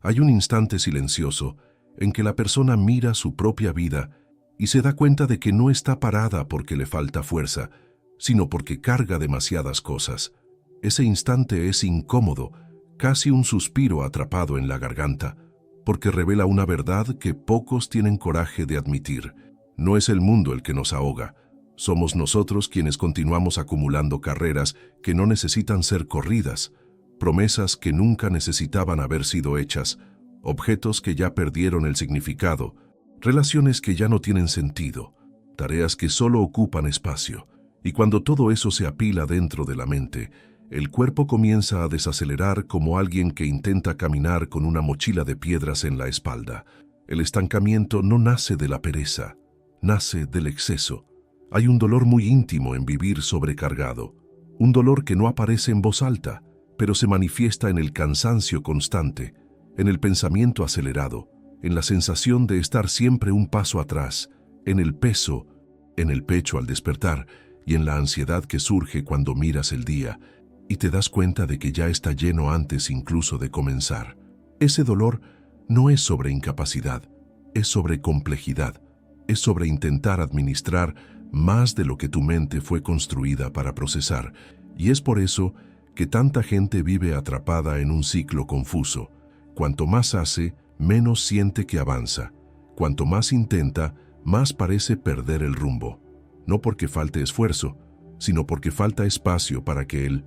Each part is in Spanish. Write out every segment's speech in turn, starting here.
Hay un instante silencioso en que la persona mira su propia vida y se da cuenta de que no está parada porque le falta fuerza, sino porque carga demasiadas cosas. Ese instante es incómodo, casi un suspiro atrapado en la garganta, porque revela una verdad que pocos tienen coraje de admitir. No es el mundo el que nos ahoga, somos nosotros quienes continuamos acumulando carreras que no necesitan ser corridas, promesas que nunca necesitaban haber sido hechas, objetos que ya perdieron el significado, relaciones que ya no tienen sentido, tareas que solo ocupan espacio. Y cuando todo eso se apila dentro de la mente, el cuerpo comienza a desacelerar como alguien que intenta caminar con una mochila de piedras en la espalda. El estancamiento no nace de la pereza, nace del exceso. Hay un dolor muy íntimo en vivir sobrecargado, un dolor que no aparece en voz alta, pero se manifiesta en el cansancio constante, en el pensamiento acelerado, en la sensación de estar siempre un paso atrás, en el peso, en el pecho al despertar y en la ansiedad que surge cuando miras el día y te das cuenta de que ya está lleno antes incluso de comenzar. Ese dolor no es sobre incapacidad, es sobre complejidad, es sobre intentar administrar más de lo que tu mente fue construida para procesar, y es por eso que tanta gente vive atrapada en un ciclo confuso. Cuanto más hace, menos siente que avanza. Cuanto más intenta, más parece perder el rumbo. No porque falte esfuerzo, sino porque falta espacio para que el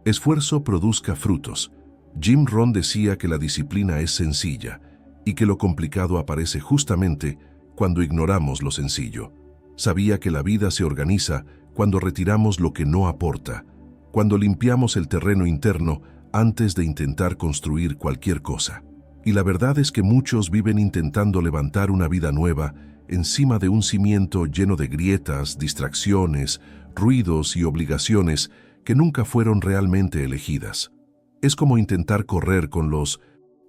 esfuerzo produzca frutos. Jim Rohn decía que la disciplina es sencilla y que lo complicado aparece justamente cuando ignoramos lo sencillo. Sabía que la vida se organiza cuando retiramos lo que no aporta, cuando limpiamos el terreno interno antes de intentar construir cualquier cosa. Y la verdad es que muchos viven intentando levantar una vida nueva encima de un cimiento lleno de grietas, distracciones, ruidos y obligaciones que nunca fueron realmente elegidas. Es como intentar correr con los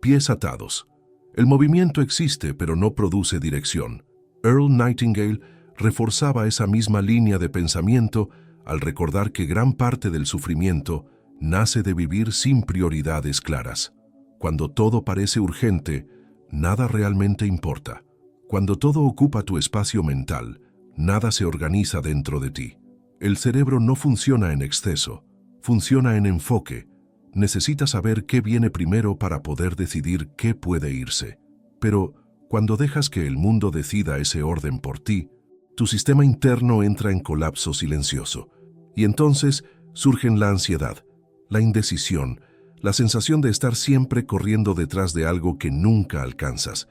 pies atados. El movimiento existe, pero no produce dirección. Earl Nightingale reforzaba esa misma línea de pensamiento al recordar que gran parte del sufrimiento nace de vivir sin prioridades claras. Cuando todo parece urgente, nada realmente importa. Cuando todo ocupa tu espacio mental, nada se organiza dentro de ti. El cerebro no funciona en exceso, funciona en enfoque. Necesita saber qué viene primero para poder decidir qué puede irse. Pero cuando dejas que el mundo decida ese orden por ti, tu sistema interno entra en colapso silencioso. Y entonces surgen la ansiedad, la indecisión, la sensación de estar siempre corriendo detrás de algo que nunca alcanzas.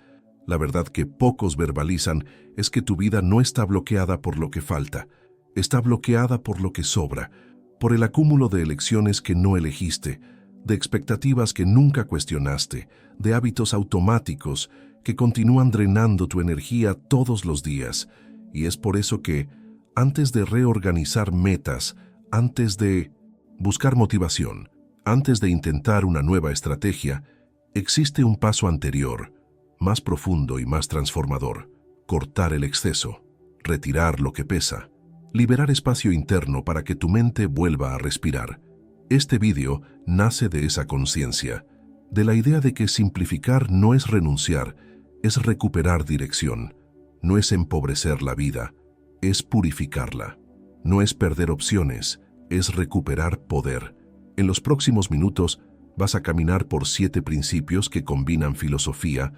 La verdad que pocos verbalizan es que tu vida no está bloqueada por lo que falta, está bloqueada por lo que sobra, por el acúmulo de elecciones que no elegiste, de expectativas que nunca cuestionaste, de hábitos automáticos que continúan drenando tu energía todos los días. Y es por eso que, antes de reorganizar metas, antes de buscar motivación, antes de intentar una nueva estrategia, existe un paso anterior, más profundo y más transformador: cortar el exceso, retirar lo que pesa, liberar espacio interno para que tu mente vuelva a respirar. Este vídeo nace de esa conciencia, de la idea de que simplificar no es renunciar, es recuperar dirección. No es empobrecer la vida, es purificarla. No es perder opciones, es recuperar poder. En los próximos minutos vas a caminar por 7 principios que combinan filosofía,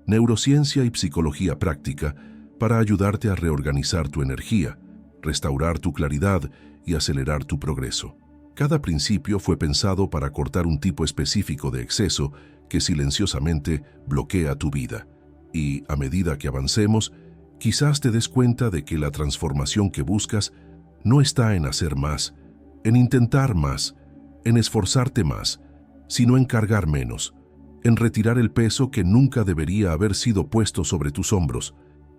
neurociencia y psicología práctica para ayudarte a reorganizar tu energía, restaurar tu claridad y acelerar tu progreso. Cada principio fue pensado para cortar un tipo específico de exceso que silenciosamente bloquea tu vida. Y a medida que avancemos, quizás te des cuenta de que la transformación que buscas no está en hacer más, en intentar más, en esforzarte más, sino en cargar menos, en retirar el peso que nunca debería haber sido puesto sobre tus hombros,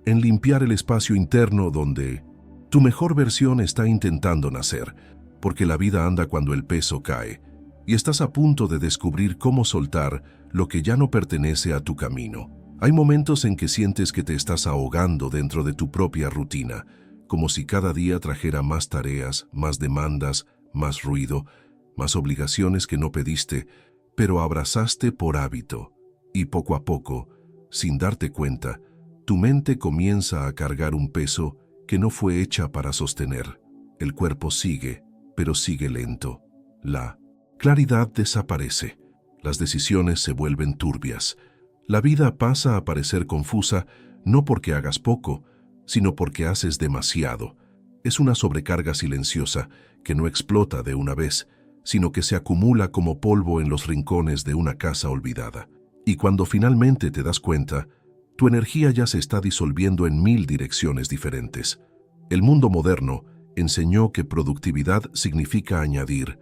en limpiar el espacio interno donde tu mejor versión está intentando nacer, porque la vida anda cuando el peso cae, y estás a punto de descubrir cómo soltar lo que ya no pertenece a tu camino. Hay momentos en que sientes que te estás ahogando dentro de tu propia rutina, como si cada día trajera más tareas, más demandas, más ruido, más obligaciones que no pediste, pero abrazaste por hábito. Y poco a poco, sin darte cuenta, tu mente comienza a cargar un peso que no fue hecha para sostener. El cuerpo sigue, pero sigue lento. La claridad desaparece. Las decisiones se vuelven turbias. La vida pasa a parecer confusa no porque hagas poco, sino porque haces demasiado. Es una sobrecarga silenciosa que no explota de una vez, sino que se acumula como polvo en los rincones de una casa olvidada. Y cuando finalmente te das cuenta, tu energía ya se está disolviendo en 1000 direcciones diferentes. El mundo moderno enseñó que productividad significa añadir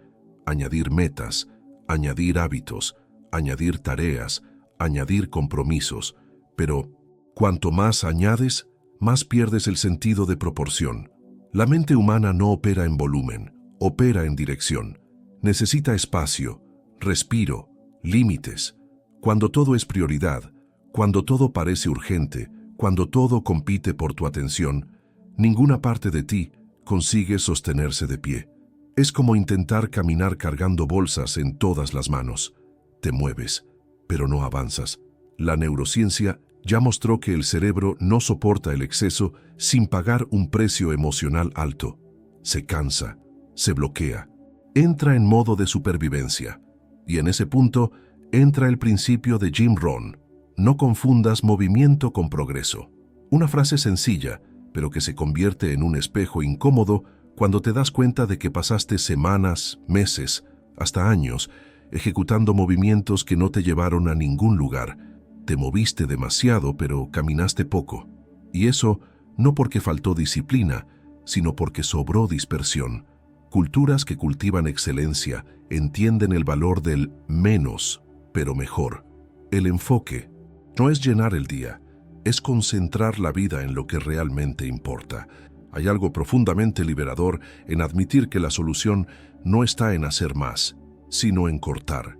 metas, añadir hábitos, añadir tareas, añadir compromisos, pero cuanto más añades, más pierdes el sentido de proporción. La mente humana no opera en volumen, opera en dirección. Necesita espacio, respiro, límites. Cuando todo es prioridad, cuando todo parece urgente, cuando todo compite por tu atención, ninguna parte de ti consigue sostenerse de pie. Es como intentar caminar cargando bolsas en todas las manos. Te mueves, pero no avanzas. La neurociencia ya mostró que el cerebro no soporta el exceso sin pagar un precio emocional alto. Se cansa, se bloquea, entra en modo de supervivencia. Y en ese punto entra el principio de Jim Rohn: no confundas movimiento con progreso. Una frase sencilla, pero que se convierte en un espejo incómodo cuando te das cuenta de que pasaste semanas, meses, hasta años, ejecutando movimientos que no te llevaron a ningún lugar. Te moviste demasiado, pero caminaste poco. Y eso no porque faltó disciplina, sino porque sobró dispersión. Culturas que cultivan excelencia entienden el valor del menos, pero mejor. El enfoque no es llenar el día, es concentrar la vida en lo que realmente importa. Hay algo profundamente liberador en admitir que la solución no está en hacer más, sino en cortar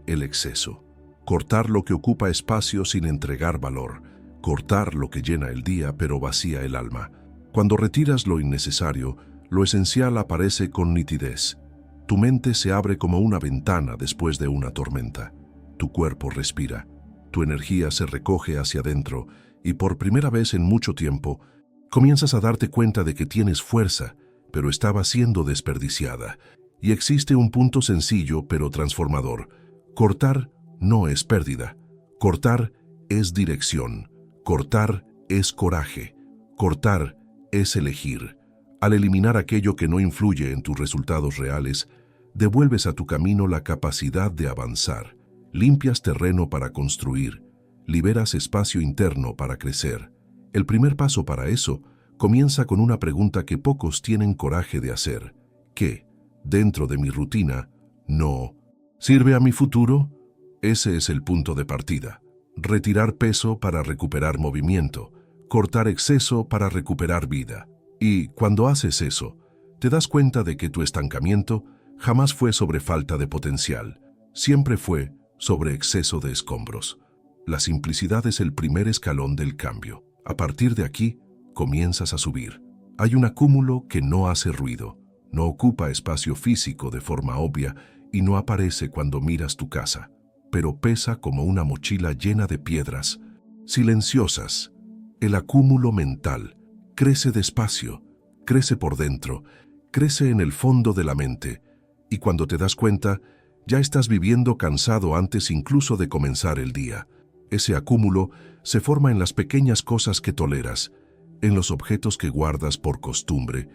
el exceso. Cortar lo que ocupa espacio sin entregar valor. Cortar lo que llena el día pero vacía el alma. Cuando retiras lo innecesario, lo esencial aparece con nitidez. Tu mente se abre como una ventana después de una tormenta. Tu cuerpo respira. Tu energía se recoge hacia adentro y por primera vez en mucho tiempo comienzas a darte cuenta de que tienes fuerza, pero estaba siendo desperdiciada. Y existe un punto sencillo pero transformador. Cortar no es pérdida. Cortar es dirección. Cortar es coraje. Cortar es elegir. Al eliminar aquello que no influye en tus resultados reales, devuelves a tu camino la capacidad de avanzar. Limpias terreno para construir. Liberas espacio interno para crecer. El primer paso para eso comienza con una pregunta que pocos tienen coraje de hacer. ¿Qué, dentro de mi rutina, no sirve a mi futuro? Ese es el punto de partida. Retirar peso para recuperar movimiento. Cortar exceso para recuperar vida. Y cuando haces eso, te das cuenta de que tu estancamiento jamás fue sobre falta de potencial. Siempre fue sobre exceso de escombros. La simplicidad es el primer escalón del cambio. A partir de aquí, comienzas a subir. Hay un acúmulo que no hace ruido, no ocupa espacio físico de forma obvia y no aparece cuando miras tu casa, pero pesa como una mochila llena de piedras, silenciosas. El acúmulo mental crece despacio, crece por dentro, crece en el fondo de la mente, y cuando te das cuenta, ya estás viviendo cansado antes incluso de comenzar el día. Ese acúmulo se forma en las pequeñas cosas que toleras, en los objetos que guardas por costumbre,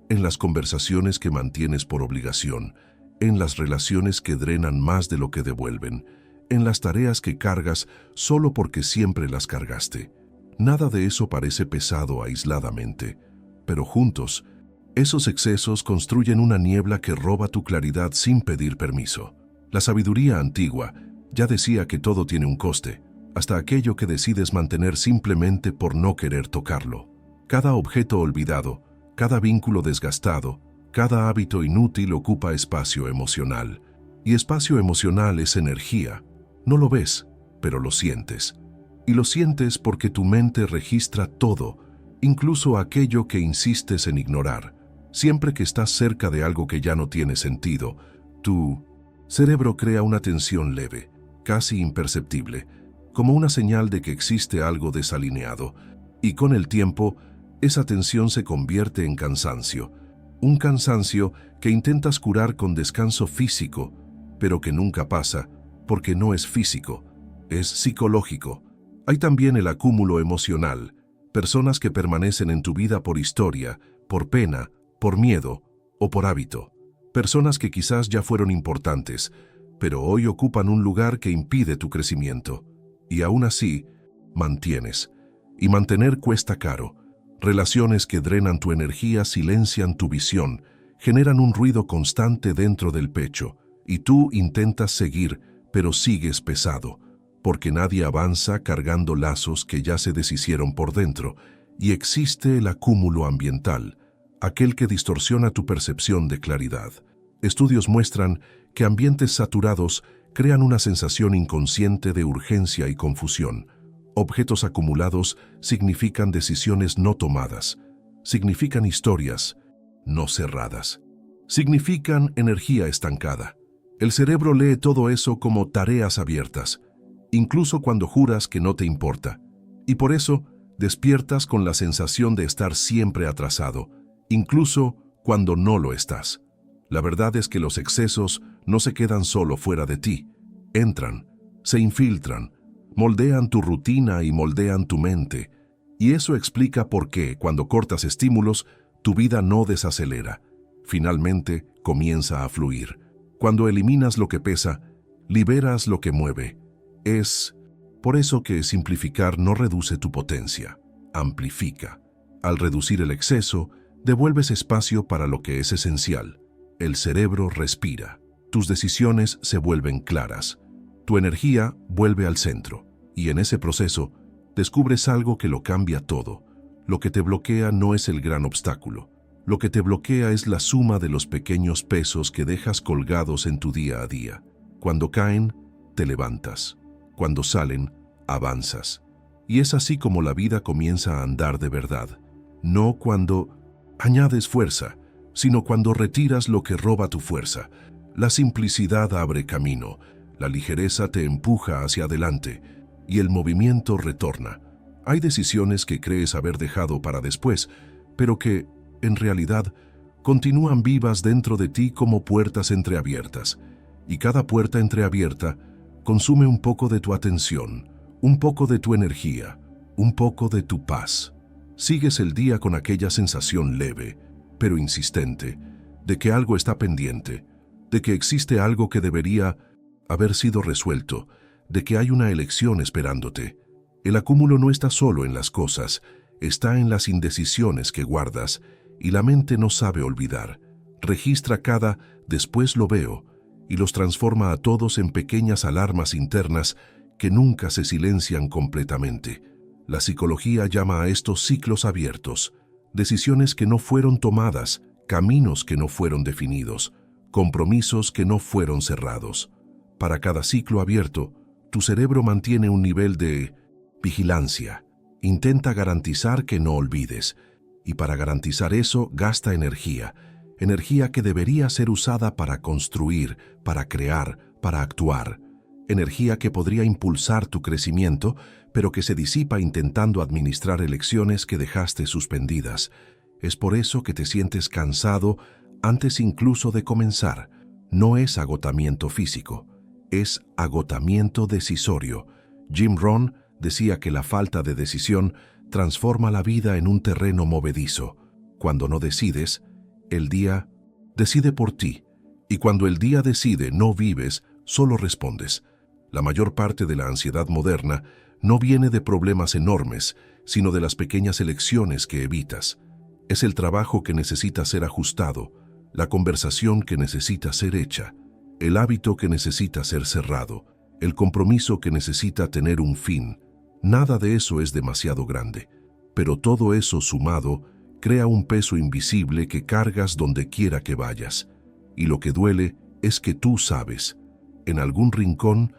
en las conversaciones que mantienes por obligación, en las relaciones que drenan más de lo que devuelven, en las tareas que cargas solo porque siempre las cargaste. Nada de eso parece pesado aisladamente, pero juntos, esos excesos construyen una niebla que roba tu claridad sin pedir permiso. La sabiduría antigua ya decía que todo tiene un coste, hasta aquello que decides mantener simplemente por no querer tocarlo. Cada objeto olvidado, cada vínculo desgastado, cada hábito inútil ocupa espacio emocional. Y espacio emocional es energía. No lo ves, pero lo sientes. Y lo sientes porque tu mente registra todo, incluso aquello que insistes en ignorar. Siempre que estás cerca de algo que ya no tiene sentido, tu cerebro crea una tensión leve, casi imperceptible, como una señal de que existe algo desalineado, y con el tiempo, esa tensión se convierte en cansancio. Un cansancio que intentas curar con descanso físico, pero que nunca pasa, porque no es físico, es psicológico. Hay también el acúmulo emocional, personas que permanecen en tu vida por historia, por pena, por miedo o por hábito. Personas que quizás ya fueron importantes, pero hoy ocupan un lugar que impide tu crecimiento. Y aún así, mantienes. Y mantener cuesta caro. Relaciones que drenan tu energía silencian tu visión, generan un ruido constante dentro del pecho, y tú intentas seguir, pero sigues pesado, porque nadie avanza cargando lazos que ya se deshicieron por dentro, y existe el acúmulo ambiental, aquel que distorsiona tu percepción de claridad. Estudios muestran que ambientes saturados crean una sensación inconsciente de urgencia y confusión. Objetos acumulados significan decisiones no tomadas, significan historias no cerradas, significan energía estancada. El cerebro lee todo eso como tareas abiertas, incluso cuando juras que no te importa. Y por eso despiertas con la sensación de estar siempre atrasado, incluso cuando no lo estás. La verdad es que los excesos no se quedan solo fuera de ti. Entran, se infiltran, moldean tu rutina y moldean tu mente. Y eso explica por qué, cuando cortas estímulos, tu vida no desacelera. Finalmente, comienza a fluir. Cuando eliminas lo que pesa, liberas lo que mueve. Es por eso que simplificar no reduce tu potencia, amplifica. Al reducir el exceso, devuelves espacio para lo que es esencial. El cerebro respira. Tus decisiones se vuelven claras. Tu energía vuelve al centro. Y en ese proceso, descubres algo que lo cambia todo. Lo que te bloquea no es el gran obstáculo. Lo que te bloquea es la suma de los pequeños pesos que dejas colgados en tu día a día. Cuando caen, te levantas. Cuando salen, avanzas. Y es así como la vida comienza a andar de verdad. No cuando añades fuerza, sino cuando retiras lo que roba tu fuerza. La simplicidad abre camino, la ligereza te empuja hacia adelante y el movimiento retorna. Hay decisiones que crees haber dejado para después, pero que, en realidad, continúan vivas dentro de ti como puertas entreabiertas. Y cada puerta entreabierta consume un poco de tu atención, un poco de tu energía, un poco de tu paz. Sigues el día con aquella sensación leve, pero insistente, de que algo está pendiente, de que existe algo que debería haber sido resuelto, de que hay una elección esperándote. El acúmulo no está solo en las cosas, está en las indecisiones que guardas, y la mente no sabe olvidar. Registra cada "después lo veo", y los transforma a todos en pequeñas alarmas internas que nunca se silencian completamente. La psicología llama a estos ciclos abiertos, decisiones que no fueron tomadas, caminos que no fueron definidos, compromisos que no fueron cerrados. Para cada ciclo abierto, tu cerebro mantiene un nivel de vigilancia. Intenta garantizar que no olvides, y para garantizar eso gasta energía, energía que debería ser usada para construir, para crear, para actuar. Energía que podría impulsar tu crecimiento, pero que se disipa intentando administrar elecciones que dejaste suspendidas. Es por eso que te sientes cansado antes incluso de comenzar. No es agotamiento físico, es agotamiento decisorio. Jim Rohn decía que la falta de decisión transforma la vida en un terreno movedizo. Cuando no decides, el día decide por ti. Y cuando el día decide, no vives, solo respondes. La mayor parte de la ansiedad moderna no viene de problemas enormes, sino de las pequeñas elecciones que evitas. Es el trabajo que necesita ser ajustado, la conversación que necesita ser hecha, el hábito que necesita ser cerrado, el compromiso que necesita tener un fin. Nada de eso es demasiado grande, pero todo eso sumado crea un peso invisible que cargas donde quiera que vayas. Y lo que duele es que tú sabes, en algún rincón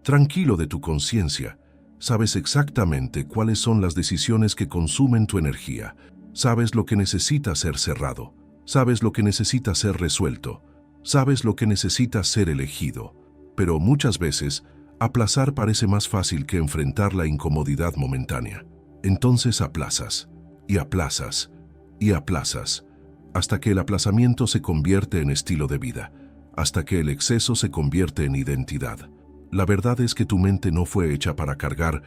tranquilo de tu conciencia, sabes exactamente cuáles son las decisiones que consumen tu energía, sabes lo que necesita ser cerrado, sabes lo que necesita ser resuelto, sabes lo que necesita ser elegido. Pero muchas veces Aplazar parece más fácil que enfrentar la incomodidad momentánea. Entonces aplazas, y aplazas, y aplazas, hasta que el aplazamiento se convierte en estilo de vida, hasta que el exceso se convierte en identidad. La verdad es que tu mente no fue hecha para cargar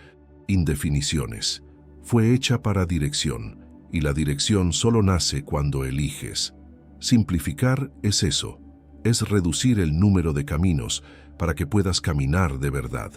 indefiniciones, fue hecha para dirección, y la dirección solo nace cuando eliges. Simplificar es eso, es reducir el número de caminos para que puedas caminar de verdad.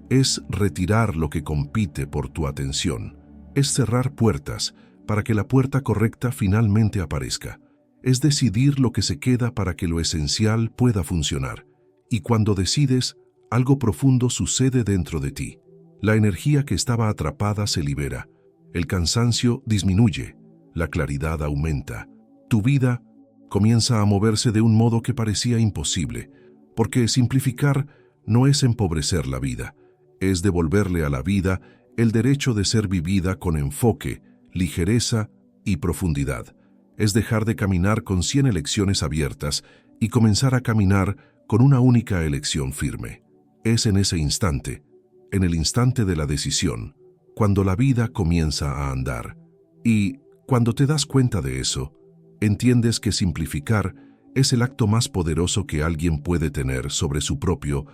Es retirar lo que compite por tu atención. Es cerrar puertas para que la puerta correcta finalmente aparezca. Es decidir lo que se queda para que lo esencial pueda funcionar. Y cuando decides, algo profundo sucede dentro de ti. La energía que estaba atrapada se libera. El cansancio disminuye. La claridad aumenta. Tu vida comienza a moverse de un modo que parecía imposible, porque simplificar no es empobrecer la vida, es devolverle a la vida el derecho de ser vivida con enfoque, ligereza y profundidad. Es dejar de caminar con 100 elecciones abiertas y comenzar a caminar con una única elección firme. Es en ese instante, en el instante de la decisión, cuando la vida comienza a andar. Y cuando te das cuenta de eso, entiendes que simplificar es el acto más poderoso que alguien puede tener sobre su propio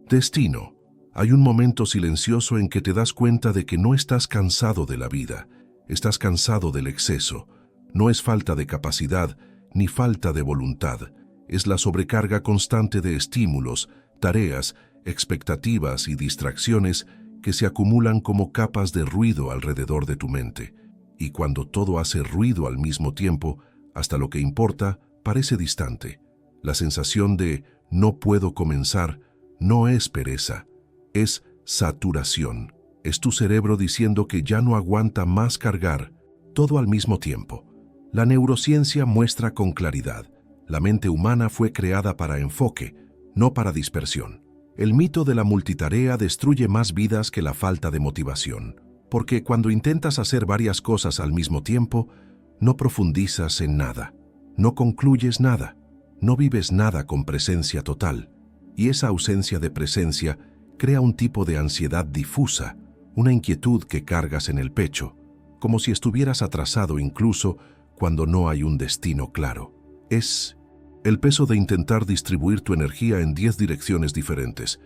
destino. Hay un momento silencioso en que te das cuenta de que no estás cansado de la vida, estás cansado del exceso. No es falta de capacidad ni falta de voluntad, es la sobrecarga constante de estímulos, tareas, expectativas y distracciones que se acumulan como capas de ruido alrededor de tu mente. Y cuando todo hace ruido al mismo tiempo, hasta lo que importa parece distante. La sensación de no puedo comenzar no es pereza, es saturación. Es tu cerebro diciendo que ya no aguanta más cargar todo al mismo tiempo. La neurociencia muestra con claridad. La mente humana fue creada para enfoque, no para dispersión. El mito de la multitarea destruye más vidas que la falta de motivación, porque cuando intentas hacer varias cosas al mismo tiempo, no profundizas en nada, no concluyes nada, no vives nada con presencia total, y esa ausencia de presencia crea un tipo de ansiedad difusa, una inquietud que cargas en el pecho, como si estuvieras atrasado incluso cuando no hay un destino claro. Es el peso de intentar distribuir tu energía en 10 direcciones diferentes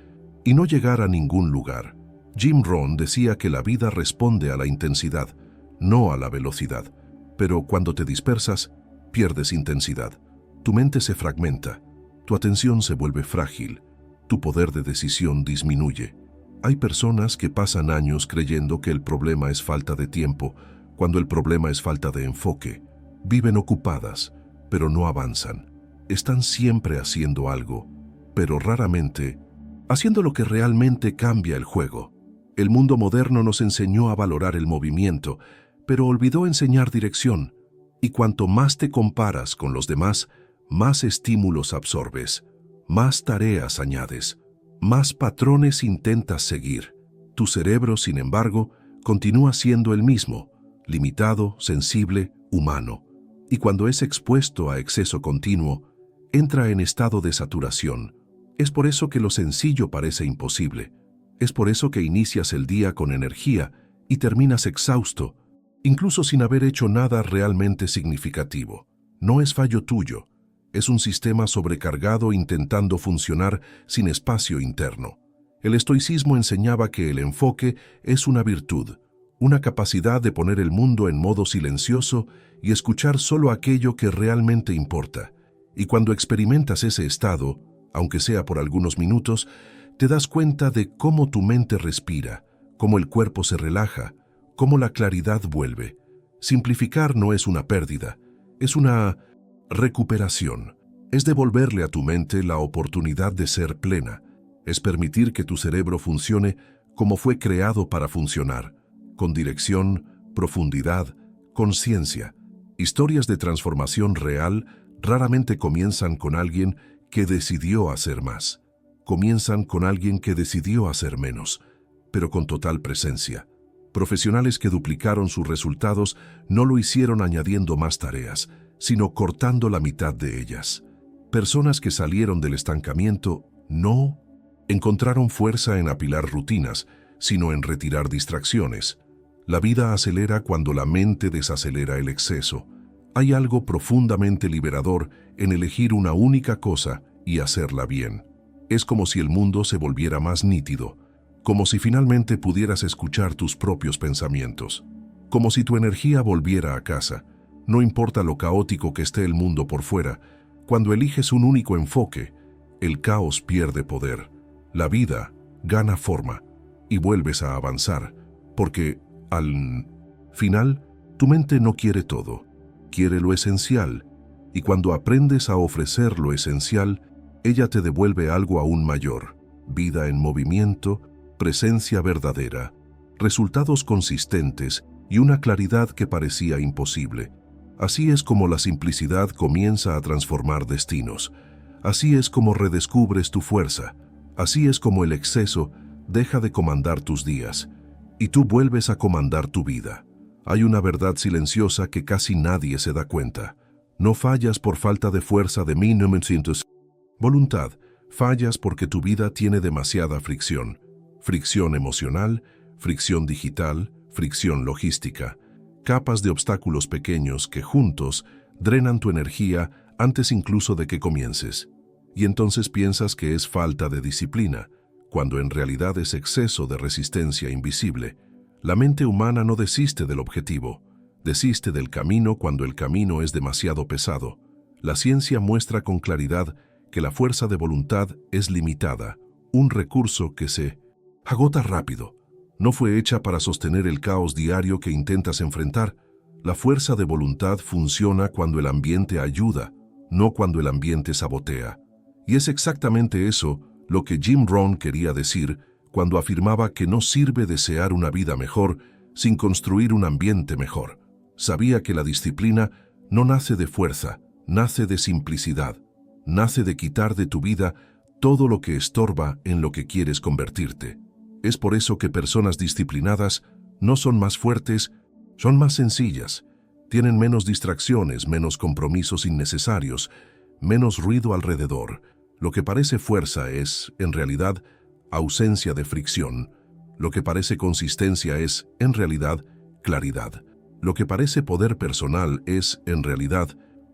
y no llegar a ningún lugar. Jim Rohn decía que la vida responde a la intensidad, no a la velocidad. Pero cuando te dispersas, pierdes intensidad. Tu mente se fragmenta, tu atención se vuelve frágil, tu poder de decisión disminuye. Hay personas que pasan años creyendo que el problema es falta de tiempo, cuando el problema es falta de enfoque. Viven ocupadas, pero no avanzan. Están siempre haciendo algo, pero raramente haciendo lo que realmente cambia el juego. El mundo moderno nos enseñó a valorar el movimiento, pero olvidó enseñar dirección, y cuanto más te comparas con los demás, más estímulos absorbes, más tareas añades, más patrones intentas seguir. Tu cerebro, sin embargo, continúa siendo el mismo, limitado, sensible, humano, y cuando es expuesto a exceso continuo, entra en estado de saturación. Es por eso que lo sencillo parece imposible. Es por eso que inicias el día con energía y terminas exhausto, incluso sin haber hecho nada realmente significativo. No es fallo tuyo, es un sistema sobrecargado intentando funcionar sin espacio interno. El estoicismo enseñaba que el enfoque es una virtud, una capacidad de poner el mundo en modo silencioso y escuchar solo aquello que realmente importa. Y cuando experimentas ese estado, aunque sea por algunos minutos, te das cuenta de cómo tu mente respira, cómo el cuerpo se relaja, cómo la claridad vuelve. Simplificar no es una pérdida, es una recuperación. Es devolverle a tu mente la oportunidad de ser plena. Es permitir que tu cerebro funcione como fue creado para funcionar, con dirección, profundidad, conciencia. Historias de transformación real raramente comienzan con alguien que decidió hacer más. Comienzan con alguien que decidió hacer menos, pero con total presencia. Profesionales que duplicaron sus resultados no lo hicieron añadiendo más tareas, sino cortando la mitad de ellas. Personas que salieron del estancamiento no encontraron fuerza en apilar rutinas, sino en retirar distracciones. La vida acelera cuando la mente desacelera el exceso. Hay algo profundamente liberador en elegir una única cosa y hacerla bien. Es como si el mundo se volviera más nítido, como si finalmente pudieras escuchar tus propios pensamientos, como si tu energía volviera a casa. No importa lo caótico que esté el mundo por fuera, cuando eliges un único enfoque, el caos pierde poder, la vida gana forma y vuelves a avanzar, porque al final tu mente no quiere todo, quiere lo esencial, y cuando aprendes a ofrecer lo esencial, ella te devuelve algo aún mayor: vida en movimiento, presencia verdadera, resultados consistentes y una claridad que parecía imposible. Así es como la simplicidad comienza a transformar destinos. Así es como redescubres tu fuerza. Así es como el exceso deja de comandar tus días y tú vuelves a comandar tu vida. Hay una verdad silenciosa que casi nadie se da cuenta. No fallas por falta de fuerza de 1900. Voluntad. Fallas porque tu vida tiene demasiada fricción. Fricción emocional, fricción digital, fricción logística. Capas de obstáculos pequeños que juntos drenan tu energía antes incluso de que comiences. Y entonces piensas que es falta de disciplina, cuando en realidad es exceso de resistencia invisible. La mente humana no desiste del objetivo, desiste del camino cuando el camino es demasiado pesado. La ciencia muestra con claridad que la fuerza de voluntad es limitada, un recurso que se agota rápido. No fue hecha para sostener el caos diario que intentas enfrentar. La fuerza de voluntad funciona cuando el ambiente ayuda, no cuando el ambiente sabotea. Y es exactamente eso lo que Jim Rohn quería decir cuando afirmaba que no sirve desear una vida mejor sin construir un ambiente mejor. Sabía que la disciplina no nace de fuerza, nace de simplicidad, nace de quitar de tu vida todo lo que estorba en lo que quieres convertirte. Es por eso que personas disciplinadas no son más fuertes, son más sencillas. Tienen menos distracciones, menos compromisos innecesarios, menos ruido alrededor. Lo que parece fuerza es, en realidad, ausencia de fricción. Lo que parece consistencia es, en realidad, claridad. Lo que parece poder personal es, en realidad,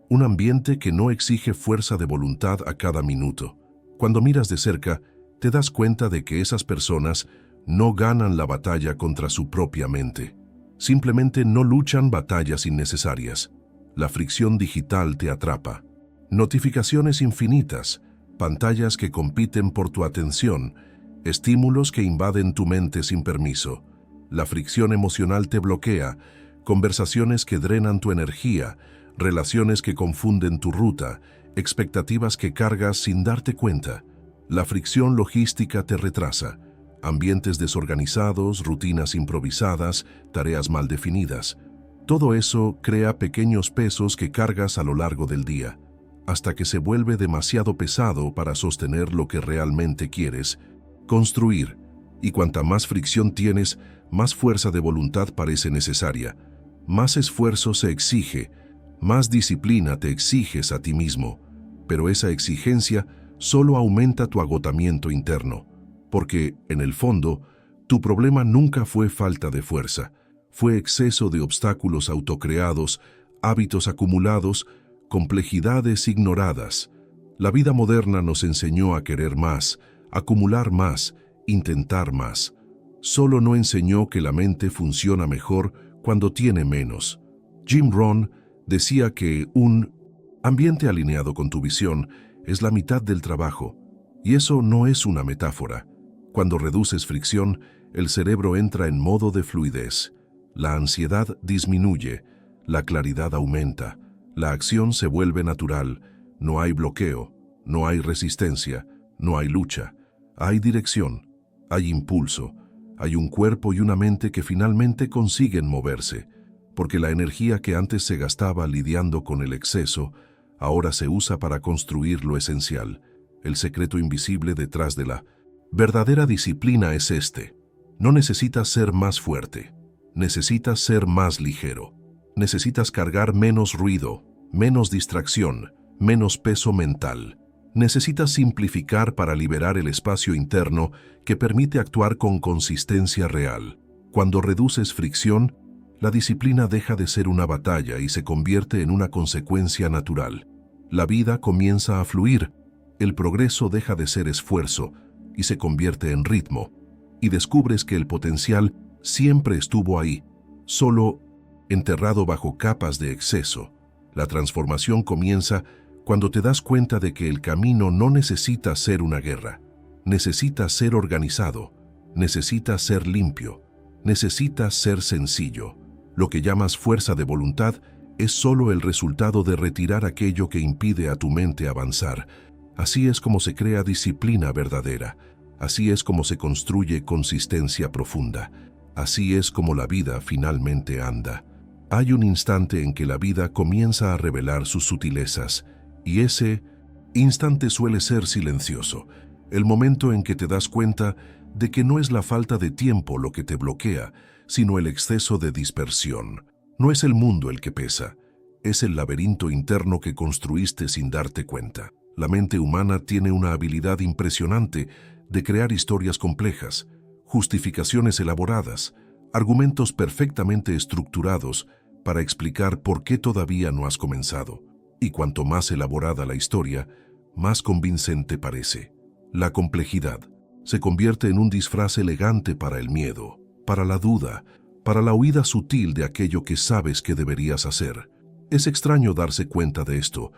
un ambiente que no exige fuerza de voluntad a cada minuto. Cuando miras de cerca, te das cuenta de que esas personas no ganan la batalla contra su propia mente. Simplemente no luchan batallas innecesarias. La fricción digital te atrapa. Notificaciones infinitas, pantallas que compiten por tu atención, estímulos que invaden tu mente sin permiso. La fricción emocional te bloquea, conversaciones que drenan tu energía, relaciones que confunden tu ruta, expectativas que cargas sin darte cuenta. La fricción logística te retrasa, ambientes desorganizados, rutinas improvisadas, tareas mal definidas. Todo eso crea pequeños pesos que cargas a lo largo del día, hasta que se vuelve demasiado pesado para sostener lo que realmente quieres, construir. Y cuanta más fricción tienes, más fuerza de voluntad parece necesaria, más esfuerzo se exige, más disciplina te exiges a ti mismo. Pero esa exigencia solo aumenta tu agotamiento interno, porque, en el fondo, tu problema nunca fue falta de fuerza, fue exceso de obstáculos autocreados, hábitos acumulados, complejidades ignoradas. La vida moderna nos enseñó a querer más, acumular más, intentar más. Solo no enseñó que la mente funciona mejor cuando tiene menos. Jim Rohn decía que un ambiente alineado con tu visión es la mitad del trabajo, y eso no es una metáfora. Cuando reduces fricción, el cerebro entra en modo de fluidez. La ansiedad disminuye, la claridad aumenta, la acción se vuelve natural, no hay bloqueo, no hay resistencia, no hay lucha, hay dirección, hay impulso, hay un cuerpo y una mente que finalmente consiguen moverse, porque la energía que antes se gastaba lidiando con el exceso, ahora se usa para construir lo esencial. El secreto invisible detrás de la verdadera disciplina es este. No necesitas ser más fuerte, necesitas ser más ligero. Necesitas cargar menos ruido, menos distracción, menos peso mental. Necesitas simplificar para liberar el espacio interno que permite actuar con consistencia real. Cuando reduces fricción, la disciplina deja de ser una batalla y se convierte en una consecuencia natural. La vida comienza a fluir, el progreso deja de ser esfuerzo y se convierte en ritmo, y descubres que el potencial siempre estuvo ahí, solo enterrado bajo capas de exceso. La transformación comienza cuando te das cuenta de que el camino no necesita ser una guerra, necesita ser organizado, necesita ser limpio, necesita ser sencillo. Lo que llamas fuerza de voluntad es solo el resultado de retirar aquello que impide a tu mente avanzar. Así es como se crea disciplina verdadera, así es como se construye consistencia profunda, así es como la vida finalmente anda. Hay un instante en que la vida comienza a revelar sus sutilezas, y ese instante suele ser silencioso, el momento en que te das cuenta de que no es la falta de tiempo lo que te bloquea, sino el exceso de dispersión. No es el mundo el que pesa, es el laberinto interno que construiste sin darte cuenta. La mente humana tiene una habilidad impresionante de crear historias complejas, justificaciones elaboradas, argumentos perfectamente estructurados para explicar por qué todavía no has comenzado. Y cuanto más elaborada la historia, más convincente parece. La complejidad se convierte en un disfraz elegante para el miedo, para la duda, para la huida sutil de aquello que sabes que deberías hacer. Es extraño darse cuenta de esto,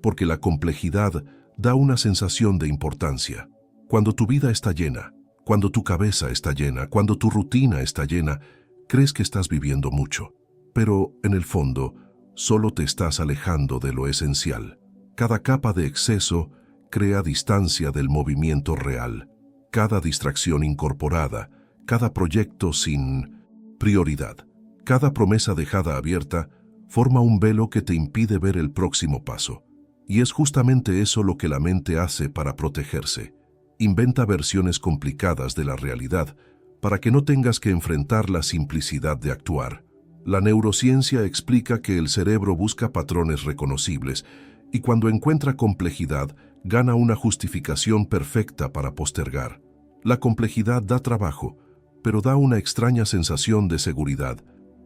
porque la complejidad da una sensación de importancia. Cuando tu vida está llena, cuando tu cabeza está llena, cuando tu rutina está llena, crees que estás viviendo mucho. Pero, en el fondo, solo te estás alejando de lo esencial. Cada capa de exceso crea distancia del movimiento real. Cada distracción incorporada, cada proyecto sin prioridad, cada promesa dejada abierta, forma un velo que te impide ver el próximo paso. Y es justamente eso lo que la mente hace para protegerse. Inventa versiones complicadas de la realidad para que no tengas que enfrentar la simplicidad de actuar. La neurociencia explica que el cerebro busca patrones reconocibles y cuando encuentra complejidad, gana una justificación perfecta para postergar. La complejidad da trabajo, pero da una extraña sensación de seguridad.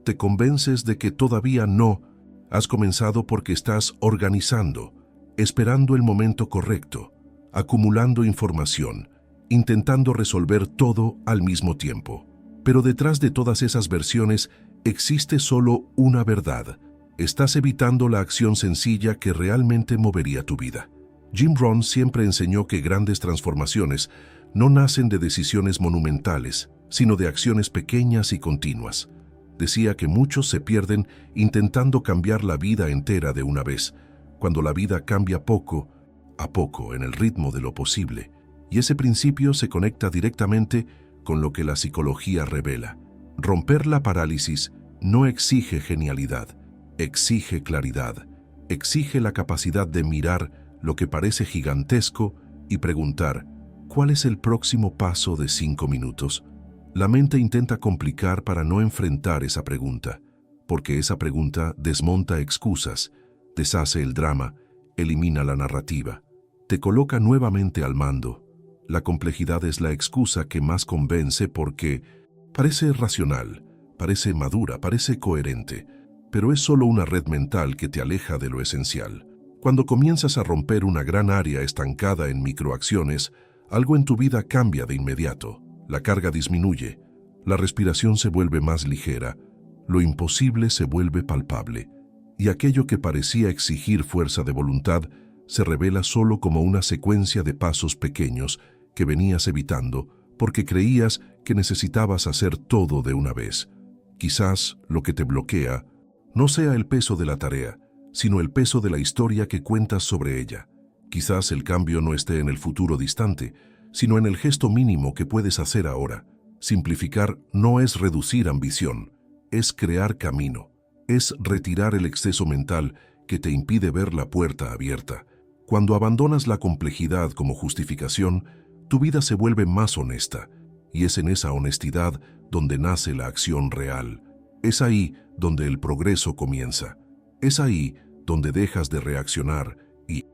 Te convences de que todavía no has comenzado porque estás organizando, esperando el momento correcto, acumulando información, intentando resolver todo al mismo tiempo. Pero detrás de todas esas versiones existe solo una verdad. Estás evitando la acción sencilla que realmente movería tu vida. Jim Rohn siempre enseñó que grandes transformaciones no nacen de decisiones monumentales, sino de acciones pequeñas y continuas. Decía que muchos se pierden intentando cambiar la vida entera de una vez, cuando la vida cambia poco a poco en el ritmo de lo posible. Y ese principio se conecta directamente con lo que la psicología revela. Romper la parálisis no exige genialidad, exige claridad, exige la capacidad de mirar lo que parece gigantesco y preguntar, ¿cuál es el próximo paso de 5 minutos? La mente intenta complicar para no enfrentar esa pregunta, porque esa pregunta desmonta excusas, deshace el drama, elimina la narrativa, te coloca nuevamente al mando. La complejidad es la excusa que más convence porque parece racional, parece madura, parece coherente, pero es solo una red mental que te aleja de lo esencial. Cuando comienzas a romper una gran área estancada en microacciones, algo en tu vida cambia de inmediato. La carga disminuye, la respiración se vuelve más ligera, lo imposible se vuelve palpable, y aquello que parecía exigir fuerza de voluntad se revela solo como una secuencia de pasos pequeños que venías evitando porque creías que necesitabas hacer todo de una vez. Quizás lo que te bloquea no sea el peso de la tarea, sino el peso de la historia que cuentas sobre ella. Quizás el cambio no esté en el futuro distante, sino en el gesto mínimo que puedes hacer ahora. Simplificar no es reducir ambición, es crear camino, es retirar el exceso mental que te impide ver la puerta abierta. Cuando abandonas la complejidad como justificación, tu vida se vuelve más honesta, y es en esa honestidad donde nace la acción real. Es ahí donde el progreso comienza. Es ahí donde dejas de reaccionar y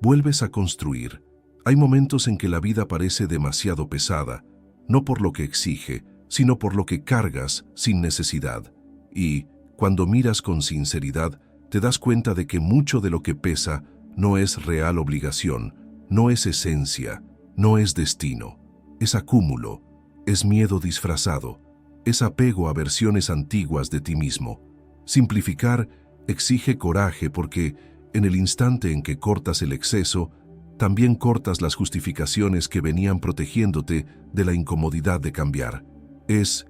vuelves a construir. Hay momentos en que la vida parece demasiado pesada, no por lo que exige, sino por lo que cargas sin necesidad. Y, cuando miras con sinceridad, te das cuenta de que mucho de lo que pesa no es real obligación, no es esencia, no es destino. Es acúmulo, es miedo disfrazado, es apego a versiones antiguas de ti mismo. Simplificar exige coraje porque, en el instante en que cortas el exceso, también cortas las justificaciones que venían protegiéndote de la incomodidad de cambiar. Es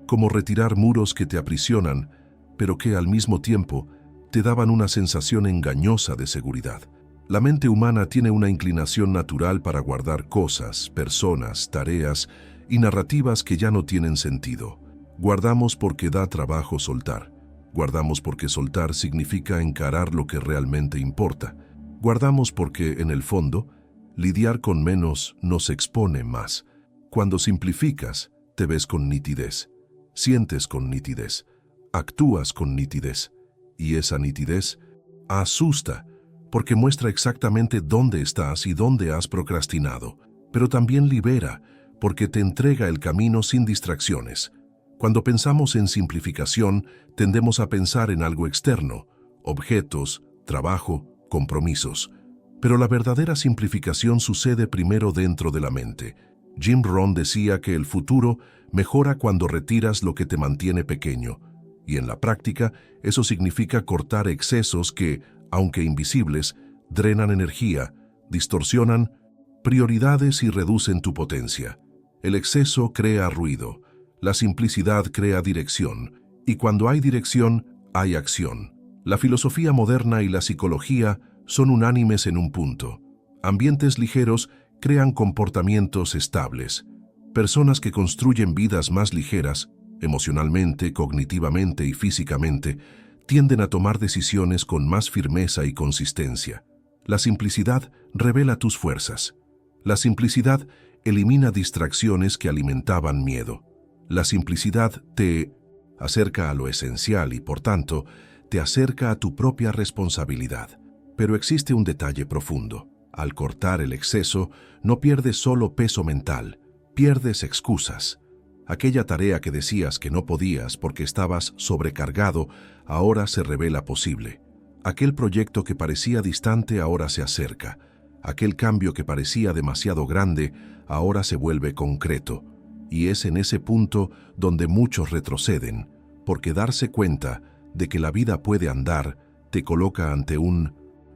como retirar muros que te aprisionan, pero que al mismo tiempo te daban una sensación engañosa de seguridad. La mente humana tiene una inclinación natural para guardar cosas, personas, tareas y narrativas que ya no tienen sentido. Guardamos porque da trabajo soltar. Guardamos porque soltar significa encarar lo que realmente importa. Guardamos porque, en el fondo, lidiar con menos nos expone más. Cuando simplificas, te ves con nitidez, sientes con nitidez, actúas con nitidez. Y esa nitidez asusta, porque muestra exactamente dónde estás y dónde has procrastinado, pero también libera, porque te entrega el camino sin distracciones. Cuando pensamos en simplificación, tendemos a pensar en algo externo, objetos, trabajo, compromisos. Pero la verdadera simplificación sucede primero dentro de la mente. Jim Rohn decía que el futuro mejora cuando retiras lo que te mantiene pequeño. Y en la práctica, eso significa cortar excesos que, aunque invisibles, drenan energía, distorsionan prioridades y reducen tu potencia. El exceso crea ruido, la simplicidad crea dirección, y cuando hay dirección, hay acción. La filosofía moderna y la psicología son unánimes en un punto. Ambientes ligeros crean comportamientos estables. Personas que construyen vidas más ligeras, emocionalmente, cognitivamente y físicamente, tienden a tomar decisiones con más firmeza y consistencia. La simplicidad revela tus fuerzas. La simplicidad elimina distracciones que alimentaban miedo. La simplicidad te acerca a lo esencial y, por tanto, te acerca a tu propia responsabilidad. Pero existe un detalle profundo. Al cortar el exceso, no pierdes solo peso mental, pierdes excusas. Aquella tarea que decías que no podías porque estabas sobrecargado, ahora se revela posible. Aquel proyecto que parecía distante ahora se acerca. Aquel cambio que parecía demasiado grande, ahora se vuelve concreto. Y es en ese punto donde muchos retroceden, porque darse cuenta de que la vida puede andar te coloca ante un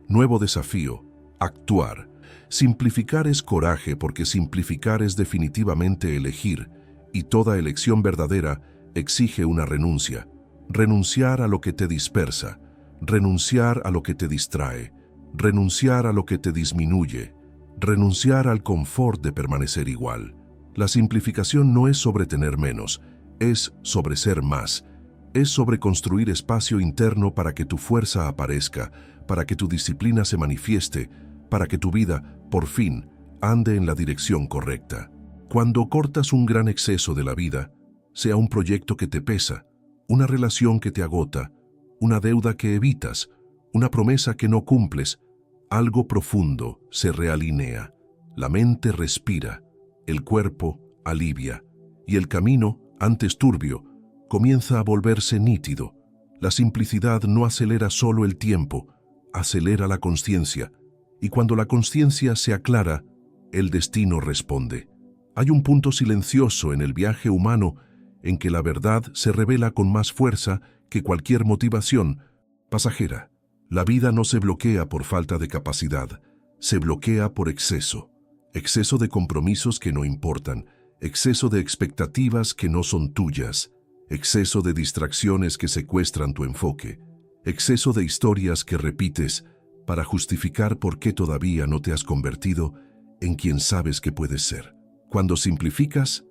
nuevo desafío: actuar. Simplificar es coraje, porque simplificar es definitivamente elegir, y toda elección verdadera exige una renuncia. Renunciar a lo que te dispersa, renunciar a lo que te distrae, renunciar a lo que te disminuye, renunciar al confort de permanecer igual. La simplificación no es sobre tener menos, es sobre ser más. Es sobre construir espacio interno para que tu fuerza aparezca, para que tu disciplina se manifieste, para que tu vida, por fin, ande en la dirección correcta. Cuando cortas un gran exceso de la vida, sea un proyecto que te pesa, una relación que te agota, una deuda que evitas, una promesa que no cumples, algo profundo se realinea. La mente respira, el cuerpo alivia, y el camino, antes turbio, comienza a volverse nítido. La simplicidad no acelera solo el tiempo, acelera la consciencia, y cuando la consciencia se aclara, el destino responde. Hay un punto silencioso en el viaje humano en que la verdad se revela con más fuerza que cualquier motivación pasajera. La vida no se bloquea por falta de capacidad, se bloquea por exceso. Exceso de compromisos que no importan, exceso de expectativas que no son tuyas, exceso de distracciones que secuestran tu enfoque, exceso de historias que repites para justificar por qué todavía no te has convertido en quien sabes que puedes ser. Cuando simplificas,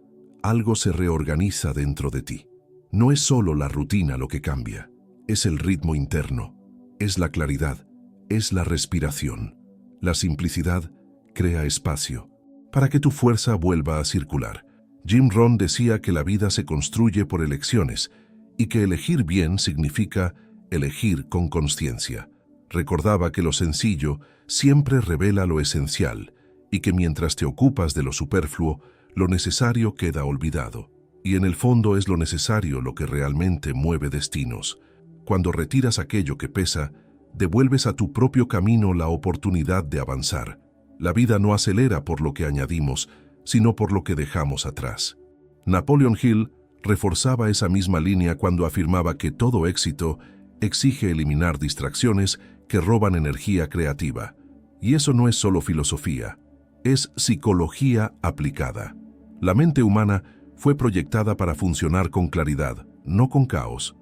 algo se reorganiza dentro de ti. No es solo la rutina lo que cambia, es el ritmo interno, es la claridad, es la respiración. La simplicidad crea espacio para que tu fuerza vuelva a circular. Jim Rohn decía que la vida se construye por elecciones y que elegir bien significa elegir con consciencia. Recordaba que lo sencillo siempre revela lo esencial y que mientras te ocupas de lo superfluo, lo necesario queda olvidado. Y en el fondo es lo necesario lo que realmente mueve destinos. Cuando retiras aquello que pesa, devuelves a tu propio camino la oportunidad de avanzar. La vida no acelera por lo que añadimos, sino por lo que dejamos atrás. Napoleon Hill reforzaba esa misma línea cuando afirmaba que todo éxito exige eliminar distracciones que roban energía creativa. Y eso no es solo filosofía, es psicología aplicada. La mente humana fue proyectada para funcionar con claridad, no con caos.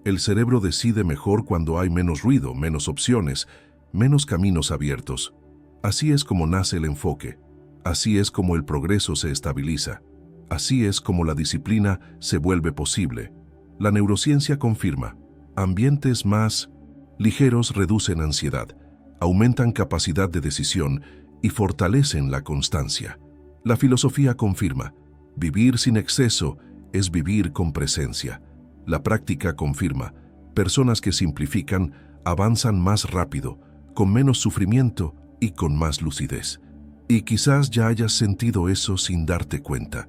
El cerebro decide mejor cuando hay menos ruido, menos opciones, menos caminos abiertos. Así es como nace el enfoque. Así es como el progreso se estabiliza. Así es como la disciplina se vuelve posible. La neurociencia confirma, ambientes más ligeros reducen ansiedad, aumentan capacidad de decisión y fortalecen la constancia. La filosofía confirma, vivir sin exceso es vivir con presencia. La práctica confirma, personas que simplifican avanzan más rápido, con menos sufrimiento y con más lucidez. Y quizás ya hayas sentido eso sin darte cuenta,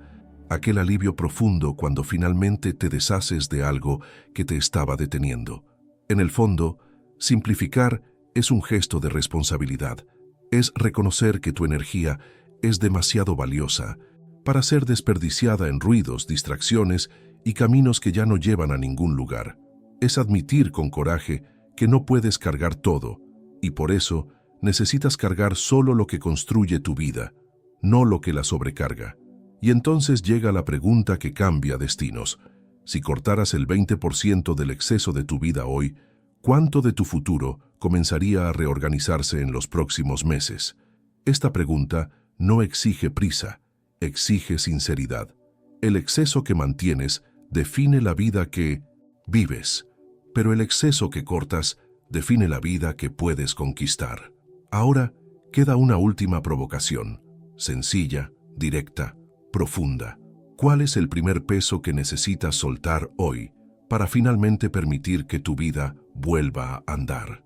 aquel alivio profundo cuando finalmente te deshaces de algo que te estaba deteniendo. En el fondo, simplificar es un gesto de responsabilidad. Es reconocer que tu energía es demasiado valiosa para ser desperdiciada en ruidos, distracciones y caminos que ya no llevan a ningún lugar. Es admitir con coraje que no puedes cargar todo, y por eso necesitas cargar solo lo que construye tu vida, no lo que la sobrecarga. Y entonces llega la pregunta que cambia destinos. Si cortaras el 20% del exceso de tu vida hoy, ¿cuánto de tu futuro comenzaría a reorganizarse en los próximos meses? Esta pregunta no exige prisa, exige sinceridad. El exceso que mantienes define la vida que vives, pero el exceso que cortas define la vida que puedes conquistar. Ahora queda una última provocación, sencilla, directa, profunda. ¿Cuál es el primer peso que necesitas soltar hoy para finalmente permitir que tu vida vuelva a andar?